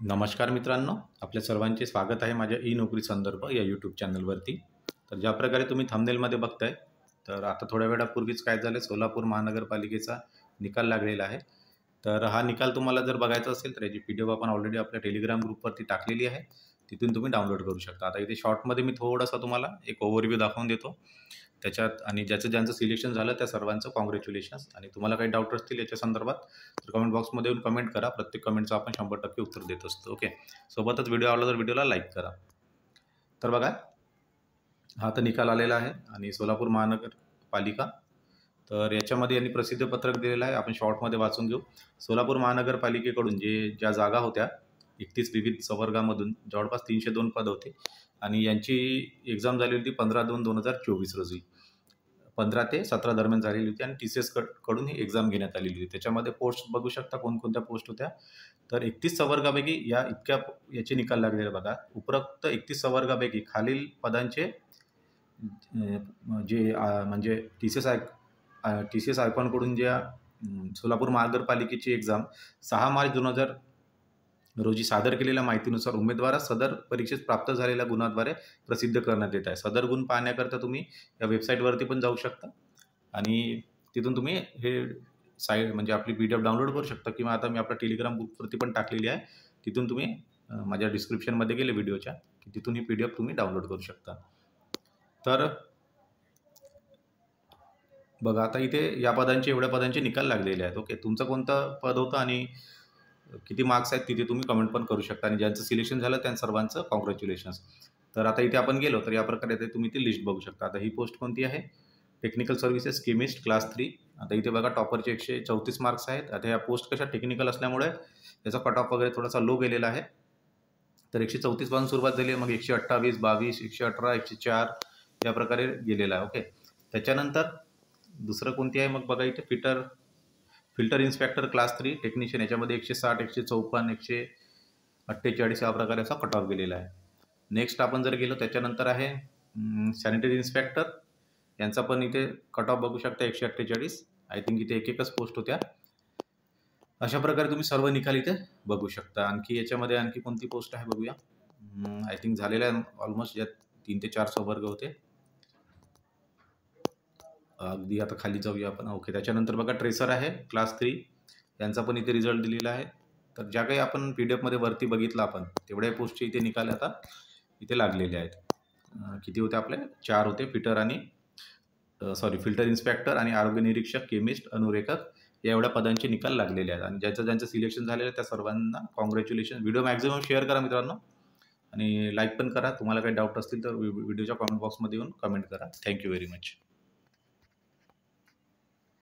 नमस्कार मित्रांनो, आपल्या सर्वांचे स्वागत आहे माझ्या ई नोकरी संदर्भ या यूट्यूब चॅनलवरती. तर ज्या प्रकारे तुम्ही थंबनेलमध्ये बघताय, तर आता थोड्या वेळापूर्वीच काय झालं, सोलापूर महानगरपालिकेचा निकाल लागलेला आहे. तर हा निकाल तुम्हाला जर बघायचा असेल तर याची पी-डी-एफ आपण ऑलरेडी आपल्या टेलिग्राम ग्रुपवरती टाकलेली आहे. तिथून तुम्ही डाउनलोड करू शकता. आता इथे शॉर्टमध्ये मी थोडासा तुम्हाला एक ओव्हरव्ह्यू दाखवून देतो त्याच्यात, आणि ज्यांचं सिलेक्शन झालं त्या सर्वांचं कॉंग्रॅच्युलेशन्स. आणि तुम्हाला काही डाऊट असतील याच्या संदर्भात तर कमेंट बॉक्समध्ये येऊन कमेंट करा. प्रत्येक कमेंटचं आपण 100% उत्तर देत असतो. ओके, सोबतच व्हिडिओ आवडला तर व्हिडिओला लाईक करा. तर बघा, हा तर निकाल आलेला आहे आणि सोलापूर महानगरपालिका, तर याच्यामध्ये यांनी प्रसिद्ध पत्रक दिलेलं आहे. आपण शॉर्टमध्ये वाचून घेऊ. सोलापूर महानगरपालिकेकडून ज्या जागा होत्या 31 विविध संवर्गामधून जवळपास 302 पद होते आणि यांची एक्झाम झाली होती 15/2/2024 रोजी. 15 ते 17 दरम्यान झालेली होती आणि TCS कडून ही एक्झाम घेण्यात आलेली होती. त्याच्यामध्ये पोस्ट बघू शकता कोणकोणत्या पोस्ट होत्या. तर 31 संवर्गापैकी याचे निकाल लागलेले बघा. उपरोक्त 31 संवर्गापैकी खालील पदांचे म्हणजे TCS आयकॉनकडून सोलापूर महानगरपालिकेची एक्झाम 6 मार्च 2000 रोजी सादर केलेल्या माहितीनुसार उमेदवारास सदर परीक्षेत प्राप्त झालेल्या गुणाद्वारे प्रसिद्ध करण्यात येत आहे. सदर गुण पाहण्याकरता तुम्ही या वेबसाईटवरती पण जाऊ शकता आणि तिथून तुम्ही हे साईट म्हणजे आपली PDF डाउनलोड करू शकता, किंवा आता मी आपल्या टेलिग्राम ग्रुपवरती पण टाकलेली आहे. तिथून तुम्ही माझ्या डिस्क्रिप्शनमध्ये गेले व्हिडिओच्या की तिथून ही PDF तुम्ही डाउनलोड करू शकता. तर बघा, आता इथे एवढ्या पदांचे निकाल लागलेले आहेत. ओके, तुमचं कोणतं पद होतं आणि किती मार्क्स आहेत तिथे तुम्ही कमेंट पण करू शकता, आणि ज्यांचं सिलेक्शन झालं त्या सर्वांचं कॉंग्रॅच्युलेशन्स. तर आता इथे आपण गेलो तर या प्रकारे तुम्ही ती लिस्ट बघू शकता. आता ही पोस्ट कोणती आहे? Technical services chemist class 3. आता इथे बघा टॉपरचे 134 मार्क्स आहेत. आता या पोस्ट कशा टेक्निकल असल्यामुळे याचा कट ऑफ वगैरे थोडासा लो गेलेला आहे. तर 134 पासून सुरुवात झाली आहे, मग 128, 22, 118, 104 या प्रकारे गेलेला आहे. ओके, त्याच्यानंतर दुसरं कोणती आहे मग बघा, इथे फिल्टर इन्स्पेक्टर क्लास 3 टेक्निशियन, याच्यामध्ये 160, 154, 148 या प्रकारे असा कट ऑफ गेलेला आहे. नेक्स्ट आपण जर गेलो त्याच्यानंतर आहे सॅनिटरी इन्स्पेक्टर, यांचा पण इथे कट ऑफ बघू शकता 148. आय थिंक इथे एकच पोस्ट होत्या. अशा प्रकारे तुम्ही सर्व निकाल इथे बघू शकता. याच्यामध्ये आणखी कोणती पोस्ट आहे बघूया. आय थिंक झालेल्या ऑलमोस्ट या 3 ते 4 संवर्ग होते. अगदी आता खाली जाऊया आपण. ओके, त्याच्यानंतर बघा ट्रेसर आहे क्लास 3, यांचा पण इथे रिझल्ट दिलेला आहे. तर ज्या काही आपण PDF मध्ये वरती बघितलं आपण तेवढ्या पोस्टचे इथे निकाल आता इथे लागलेले आहेत. किती होते आपले? 4 होते. फिल्टर इन्स्पेक्टर आणि आरोग्य निरीक्षक, केमिस्ट, अनुरेखक या एवढ्या पदांचे निकाल लागलेले आहेत. आणि ज्यांचं सिलेक्शन झालेलं आहे त्या सर्वांना कॉंग्रॅच्युलेशन. व्हिडिओ मॅक्झिमम शेअर करा मित्रांनो आणि लाईक पण करा. तुम्हाला काही डाऊट असतील तर व्हिडिओच्या कमेंट बॉक्समध्ये येऊन कमेंट करा. Thank you very much.